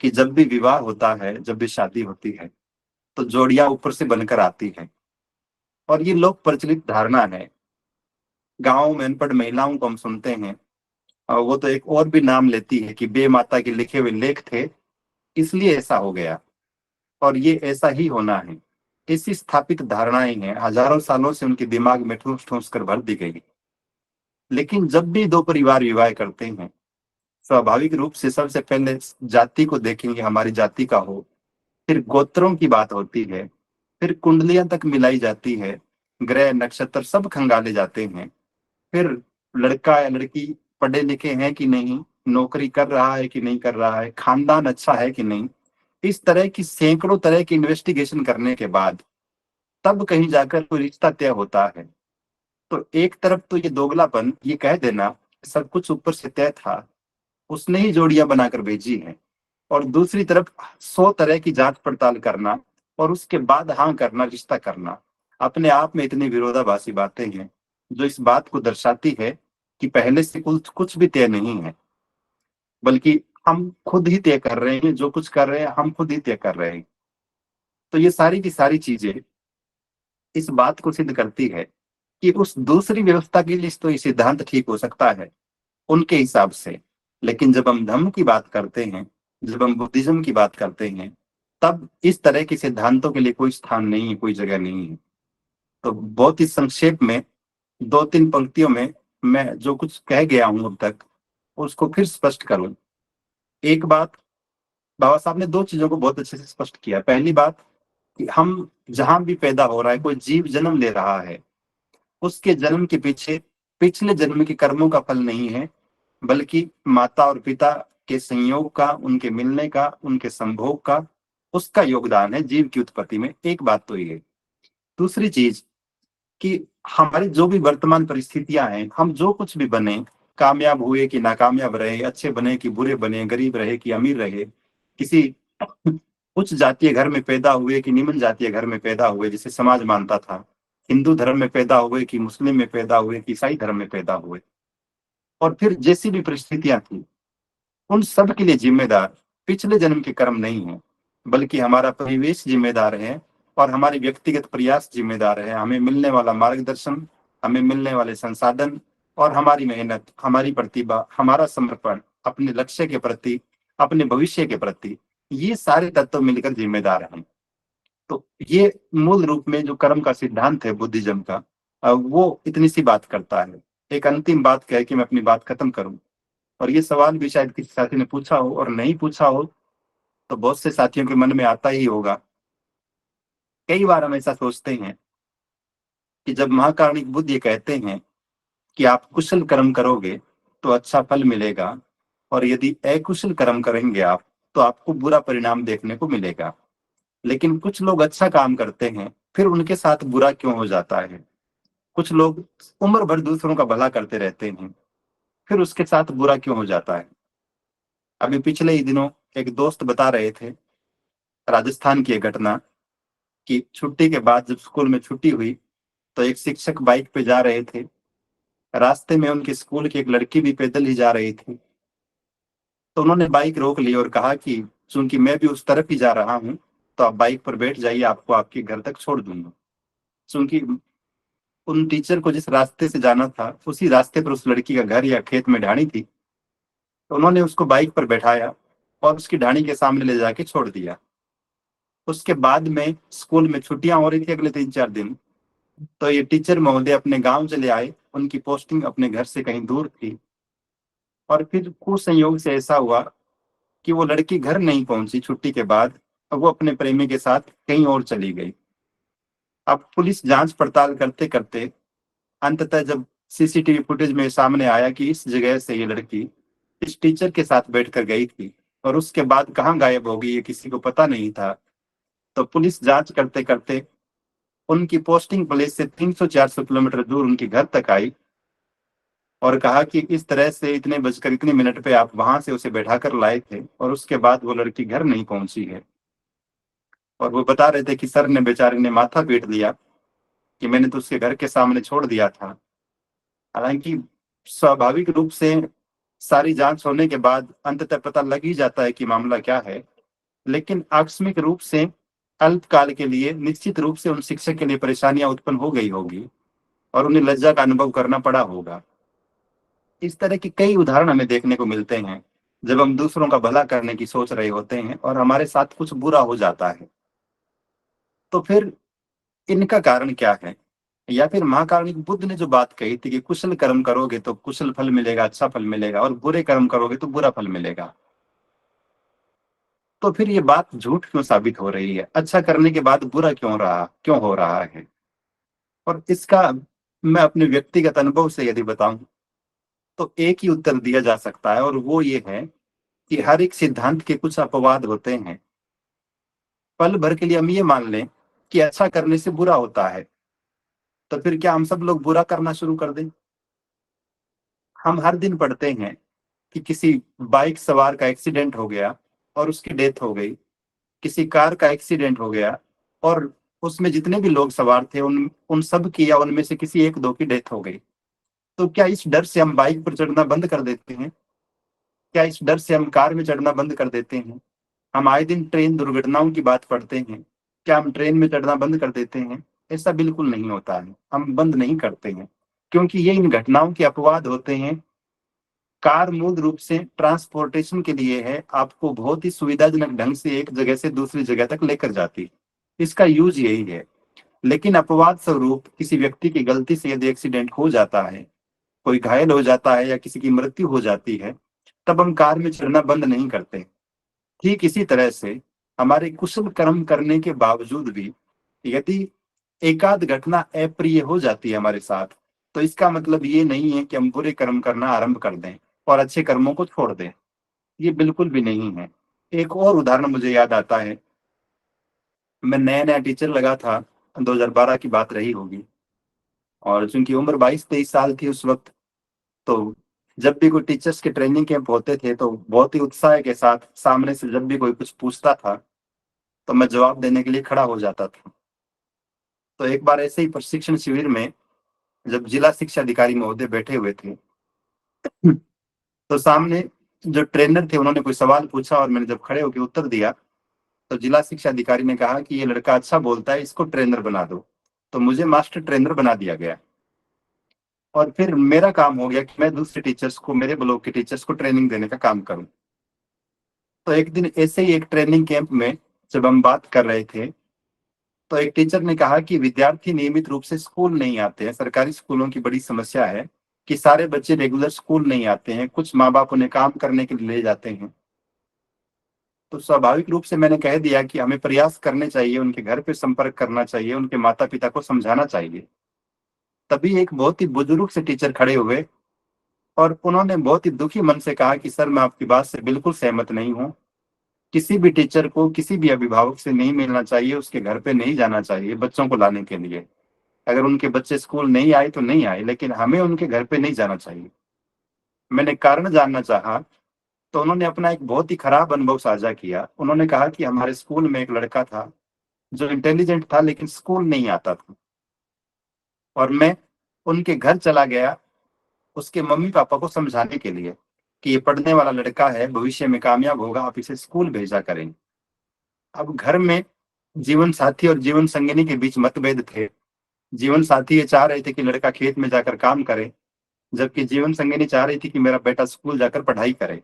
कि जब भी विवाह होता है, जब भी शादी होती है, तो जोड़ियां ऊपर से बनकर आती है। और ये लोक प्रचलित धारणा है, गांव में अनपढ़ महिलाओं को हम सुनते हैं, और वो तो एक और भी नाम लेती है कि बे माता के लिखे हुए लेख थे इसलिए ऐसा हो गया, और ये ऐसा ही होना है। ऐसी स्थापित धारणाएं हैं, हजारों सालों से उनके दिमाग में ठूस ठूस कर भर दी गई। लेकिन जब भी दो परिवार विवाह करते हैं, स्वाभाविक रूप से सबसे पहले जाति को देखेंगे, हमारी जाति का हो, फिर गोत्रों की बात होती है, फिर कुंडलियां तक मिलाई जाती है, ग्रह नक्षत्र सब खंगाले जाते हैं, फिर लड़का या लड़की पढ़े लिखे हैं कि नहीं, नौकरी कर रहा है कि नहीं कर रहा है, खानदान अच्छा है कि नहीं, इस तरह की सैकड़ों तरह की इन्वेस्टिगेशन करने के बाद तब कहीं जाकर कोई रिश्ता तय होता है। तो एक तरफ तो ये दोगलापन, ये कह देना सब कुछ ऊपर से तय था, उसने ही जोड़ियां बनाकर भेजी हैं, और दूसरी तरफ 100 तरह की जांच पड़ताल करना और उसके बाद हाँ करना, रिश्ता करना, अपने आप में इतनी विरोधाभासी बातें हैं जो इस बात को दर्शाती है कि पहले से कुछ कुछ भी तय नहीं है, बल्कि हम खुद ही तय कर रहे हैं, जो कुछ कर रहे हैं हम खुद ही तय कर रहे हैं। तो ये सारी की सारी चीजें इस बात को सिद्ध करती है कि उस दूसरी व्यवस्था के लिए तो ये सिद्धांत ठीक हो सकता है उनके हिसाब से, लेकिन जब हम धम्म की बात करते हैं, जब हम बुद्धिज्म की बात करते हैं, तब इस तरह के सिद्धांतों के लिए कोई स्थान नहीं है, कोई जगह नहीं है। तो बहुत ही संक्षेप में 2-3 पंक्तियों में मैं जो कुछ कह गया हूं अब तक उसको फिर स्पष्ट करूं। एक बात, बाबा साहब ने दो चीजों को बहुत अच्छे से स्पष्ट किया। पहली बात कि हम जहां भी पैदा हो रहा है, कोई जीव जन्म ले रहा है, उसके जन्म के पीछे पिछले जन्म के कर्मों का फल नहीं है, बल्कि माता और पिता के संयोग का, उनके मिलने का, उनके संभोग का, उसका योगदान है जीव की उत्पत्ति में। एक बात तो ये। दूसरी चीज कि हमारी जो भी वर्तमान परिस्थितियां हैं, हम जो कुछ भी बने, कामयाब हुए कि नाकामयाब रहे, अच्छे बने कि बुरे बने, गरीब रहे कि अमीर रहे, किसी उच्च जातीय घर में पैदा हुए कि निम्न जातीय घर में पैदा हुए जिसे समाज मानता था, हिंदू धर्म में पैदा हुए कि मुस्लिम में पैदा हुए कि ईसाई धर्म में पैदा हुए, और फिर जैसी भी परिस्थितियां थी, उन सब के लिए जिम्मेदार पिछले जन्म के कर्म नहीं है, बल्कि हमारा परिवेश जिम्मेदार है और हमारे व्यक्तिगत प्रयास जिम्मेदार है। हमें मिलने वाला मार्गदर्शन, हमें मिलने वाले संसाधन और हमारी मेहनत, हमारी प्रतिभा, हमारा समर्पण अपने लक्ष्य के प्रति, अपने भविष्य के प्रति, ये सारे तत्व मिलकर जिम्मेदार हैं। तो ये मूल रूप में जो कर्म का सिद्धांत है बुद्धिज्म का, वो इतनी सी बात करता है। एक अंतिम बात कह के मैं अपनी बात खत्म करूं, और ये सवाल भी शायद किसी साथी ने पूछा हो, और नहीं पूछा हो तो बहुत से साथियों के मन में आता ही होगा। कई बार हम ऐसा सोचते हैं कि जब महाकारुणिक बुद्ध ये कहते हैं कि आप कुशल कर्म करोगे तो अच्छा फल मिलेगा, और यदि अकुशल कर्म करेंगे आप तो आपको बुरा परिणाम देखने को मिलेगा। लेकिन कुछ लोग अच्छा काम करते हैं, फिर उनके साथ बुरा क्यों हो जाता है? कुछ लोग उम्र भर दूसरों का भला करते रहते हैं, फिर उसके साथ बुरा क्यों हो जाता है? अभी पिछले ही दिनों एक दोस्त बता रहे थे राजस्थान की एक घटना, कि छुट्टी के बाद जब स्कूल में छुट्टी हुई तो एक शिक्षक बाइक पे जा रहे थे। रास्ते में उनके स्कूल की एक लड़की भी पैदल ही जा रही थी। तो उन्होंने बाइक रोक ली और कहा कि चूंकि मैं भी उस तरफ ही जा रहा हूँ, तो आप बाइक पर बैठ जाइए, आपको आपके घर तक छोड़ दूंगा। चूंकि उन टीचर को जिस रास्ते से जाना था उसी रास्ते पर उस लड़की का घर या खेत में ढाणी थी, तो उन्होंने उसको बाइक पर बैठाया और उसकी ढाणी के सामने ले जाके छोड़ दिया। उसके बाद में स्कूल में छुट्टियां हो रही थी अगले 3-4 दिन, तो ये टीचर महोदय अपने गांव चले आए। उनकी पोस्टिंग अपने घर से कहीं दूर थी, और फिर कुसंयोग से ऐसा हुआ कि वो लड़की घर नहीं पहुंची छुट्टी के बाद। अब वो अपने प्रेमी के साथ कहीं और चली गई। अब पुलिस जांच पड़ताल करते करते अंततः जब सीसीटीवी फुटेज में सामने आया कि इस जगह से ये लड़की इस टीचर के साथ बैठकर गई थी और उसके बाद कहाँ गायब हो गई ये किसी को पता नहीं था, तो पुलिस जांच करते करते उनकी पोस्टिंग प्लेस से 300-400 किलोमीटर दूर उनके घर तक आई और कहा कि इस तरह से इतने बजकर इतने मिनट पे आप वहां से उसे बैठा कर लाए थे और उसके बाद वो लड़की घर नहीं पहुंची है। और वो बता रहे थे कि सर ने, बेचारे ने माथा पीट लिया कि मैंने तो उसके घर के सामने छोड़ दिया था। हालांकि स्वाभाविक रूप से सारी जांच होने के बाद अंततः पता लग ही जाता है कि मामला क्या है, लेकिन आकस्मिक रूप से अल्पकाल के लिए निश्चित रूप से उन शिक्षक के लिए परेशानियां उत्पन्न हो गई होगी और उन्हें लज्जा का अनुभव करना पड़ा होगा। इस तरह के कई उदाहरण हमें देखने को मिलते हैं जब हम दूसरों का भला करने की सोच रहे होते हैं और हमारे साथ कुछ बुरा हो जाता है। तो फिर इनका कारण क्या है? या फिर महाकारुणिक बुद्ध ने जो बात कही थी कि कुशल कर्म करोगे तो कुशल फल मिलेगा, अच्छा फल मिलेगा, और बुरे कर्म करोगे तो बुरा फल मिलेगा, तो फिर ये बात झूठ क्यों साबित हो रही है? अच्छा करने के बाद बुरा क्यों हो रहा है? और इसका मैं अपने व्यक्तिगत अनुभव से यदि बताऊं तो एक ही उत्तर दिया जा सकता है, और वो ये है कि हर एक सिद्धांत के कुछ अपवाद होते हैं। पल भर के लिए हम ये मान लें कि अच्छा करने से बुरा होता है, तो फिर क्या हम सब लोग बुरा करना शुरू कर दें? हम हर दिन पढ़ते हैं कि किसी बाइक सवार का एक्सीडेंट हो गया और उसकी डेथ हो गई, किसी कार का एक्सीडेंट हो गया और उसमें जितने भी लोग सवार थे उन उन सब की या उनमें से किसी एक दो की डेथ हो गई। तो क्या इस डर से हम बाइक पर चढ़ना बंद कर देते हैं? क्या इस डर से हम कार में चढ़ना बंद कर देते हैं? हम आए दिन ट्रेन दुर्घटनाओं की बात पढ़ते हैं, क्या हम ट्रेन में चढ़ना बंद कर देते हैं? ऐसा बिल्कुल नहीं होता है, हम बंद नहीं करते हैं, क्योंकि ये इन घटनाओं के अपवाद होते हैं। कार मूल रूप से ट्रांसपोर्टेशन के लिए है, आपको बहुत ही सुविधाजनक ढंग से एक जगह से दूसरी जगह तक लेकर जाती है, इसका यूज यही है। लेकिन अपवाद स्वरूप किसी व्यक्ति की गलती से यदि एक्सीडेंट हो जाता है कोई घायल हो जाता है या किसी की मृत्यु हो जाती है, तब हम कार में चढ़ना बंद नहीं करते। ठीक इसी तरह से हमारे कुशल कर्म करने के बावजूद भी यदि एकाध घटना अप्रिय हो जाती है हमारे साथ, तो इसका मतलब ये नहीं है कि हम बुरे कर्म करना आरंभ कर दें और अच्छे कर्मों को छोड़ दें। ये बिल्कुल भी नहीं है। एक और उदाहरण मुझे याद आता है। मैं नया नया टीचर लगा था, 2012 की बात रही होगी, और चूंकि उम्र 22-23 साल थी उस वक्त, तो जब भी कोई टीचर्स के ट्रेनिंग कैंप होते थे तो बहुत ही उत्साह के साथ सामने से जब भी कोई कुछ पूछता था तो मैं जवाब देने के लिए खड़ा हो जाता था। तो एक बार ऐसे ही प्रशिक्षण शिविर में जब जिला शिक्षा अधिकारी महोदय बैठे हुए थे, तो सामने जो ट्रेनर थे उन्होंने कोई सवाल पूछा और मैंने जब खड़े होकर उत्तर दिया, तो जिला शिक्षा अधिकारी ने कहा कि ये लड़का अच्छा बोलता है, इसको ट्रेनर बना दो। तो मुझे मास्टर ट्रेनर बना दिया गया, और फिर मेरा काम हो गया कि मैं दूसरे टीचर्स को, मेरे ब्लॉक के टीचर्स को ट्रेनिंग देने का काम करूं। तो एक दिन ऐसे ही एक ट्रेनिंग कैंप में जब हम बात कर रहे थे, तो एक टीचर ने कहा कि विद्यार्थी नियमित रूप से स्कूल नहीं आते हैं। सरकारी स्कूलों की बड़ी समस्या है कि सारे बच्चे रेगुलर स्कूल नहीं आते हैं, कुछ माँ बाप उन्हें काम करने के लिए ले जाते हैं। तो स्वाभाविक रूप से मैंने कह दिया कि हमें प्रयास करने चाहिए, उनके घर पे संपर्क करना चाहिए, उनके माता पिता को समझाना चाहिए। तभी एक बहुत ही बुजुर्ग से टीचर खड़े हुए और उन्होंने बहुत ही दुखी मन से कहा कि सर, मैं आपकी बात से बिल्कुल सहमत नहीं हूँ। किसी भी टीचर को किसी भी अभिभावक से नहीं मिलना चाहिए, उसके घर पे नहीं जाना चाहिए बच्चों को लाने के लिए। अगर उनके बच्चे स्कूल नहीं आए तो नहीं आए, लेकिन हमें उनके घर पे नहीं जाना चाहिए। मैंने कारण जानना चाहा, तो उन्होंने अपना एक बहुत ही खराब अनुभव साझा किया। उन्होंने कहा कि हमारे स्कूल में एक लड़का था जो इंटेलिजेंट था लेकिन स्कूल नहीं आता था, और मैं उनके घर चला गया उसके मम्मी पापा को समझाने के लिए कि ये पढ़ने वाला लड़का है, भविष्य में कामयाब होगा, आप इसे स्कूल भेजा करें। अब घर में जीवन साथी और जीवन संगिनी के बीच मतभेद थे। जीवन साथी ये चाह रहे थे कि लड़का खेत में जाकर काम करे, जबकि जीवन संगिनी चाह रही थी कि मेरा बेटा स्कूल जाकर पढ़ाई करे।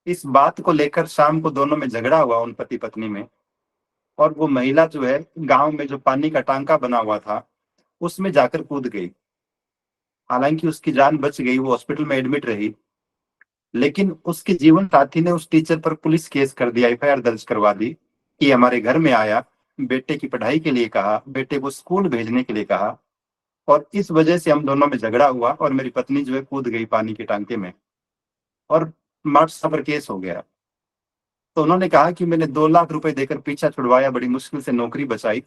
इस बात को लेकर शाम को दोनों में झगड़ा हुआ, उन पति पत्नी में। और वो महिला जो है, गांव में जो पानी का टांका बना हुआ था उसमें जाकर कूद गई। हालांकि उसकी जान बच गई, वो हॉस्पिटल में एडमिट रही, लेकिन उसके जीवन साथी ने उस टीचर पर पुलिस केस कर दिया, एफआईआर दर्ज करवा दी कि हमारे घर में आया, बेटे की पढ़ाई के लिए कहा, बेटे को स्कूल भेजने के लिए कहा, और इस वजह से हम दोनों में झगड़ा हुआ और मेरी पत्नी जो है कूद गई पानी के टांके में, और मार्क्स पर केस हो गया। तो उन्होंने कहा कि मैंने 2 लाख रुपए देकर पीछा छुड़वाया, बड़ी मुश्किल से नौकरी बचाई,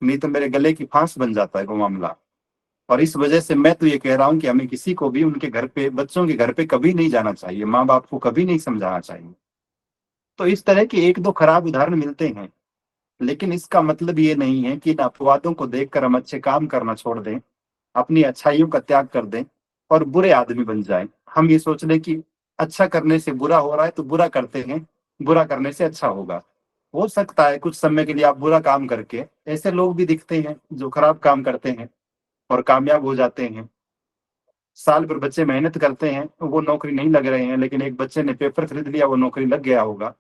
नहीं तो मेरे गले की फांस बन जाता है वो मामला। और इस वजह से मैं तो ये कह रहा हूँ कि हमें किसी को भी उनके घर पे, बच्चों के घर पे कभी नहीं जाना चाहिए, माँ बाप को कभी नहीं समझाना चाहिए। तो इस तरह के एक दो खराब उदाहरण मिलते हैं, लेकिन इसका मतलब ये नहीं है कि इन अपवादों को देखकर हम अच्छे काम करना छोड़ दें, अपनी अच्छाइयों का त्याग कर दें और बुरे आदमी बन जाएं। हम ये सोच लें कि अच्छा करने से बुरा हो रहा है तो बुरा करते हैं, बुरा करने से अच्छा होगा। हो सकता है कुछ समय के लिए आप बुरा काम करके, ऐसे लोग भी दिखते हैं जो खराब काम करते हैं और कामयाब हो जाते हैं। साल भर बच्चे मेहनत करते हैं, वो नौकरी नहीं लग रहे हैं, लेकिन एक बच्चे ने पेपर खरीद लिया, वो नौकरी लग गया होगा।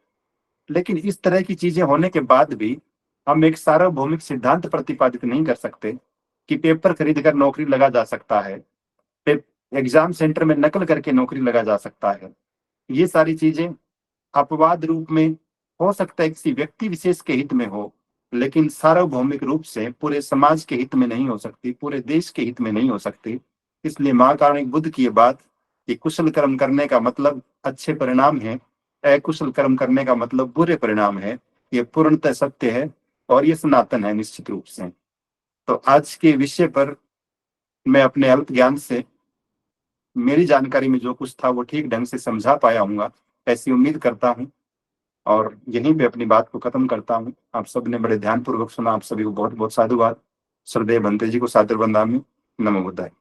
लेकिन इस तरह की चीजें होने के बाद भी हम एक सार्वभौमिक सिद्धांत प्रतिपादित नहीं कर सकते कि पेपर खरीद कर नौकरी लगा जा सकता है, एग्जाम सेंटर में नकल करके नौकरी लगा जा सकता है। ये सारी चीजें अपवाद रूप में हो सकता है किसी व्यक्ति विशेष के हित में हो, लेकिन सार्वभौमिक रूप से पूरे समाज के हित में नहीं हो सकती, पूरे देश के हित में नहीं हो सकती। इसलिए महाकारुणिक बुद्ध की ये बात कि कुशल कर्म करने का मतलब अच्छे परिणाम है, अकुशल कर्म करने का मतलब बुरे परिणाम है, ये पूर्णतः सत्य है और ये सनातन है निश्चित रूप से। तो आज के विषय पर मैं अपने अल्प ज्ञान से, मेरी जानकारी में जो कुछ था वो ठीक ढंग से समझा पाया हूँ, ऐसी उम्मीद करता हूँ, और यहीं पे अपनी बात को खत्म करता हूँ। आप सबने बड़े ध्यानपूर्वक सुना, आप सभी को बहुत बहुत साधुवाद। श्रद्धेय भंते जी को सादर वंदामि। नमो बुद्धाय।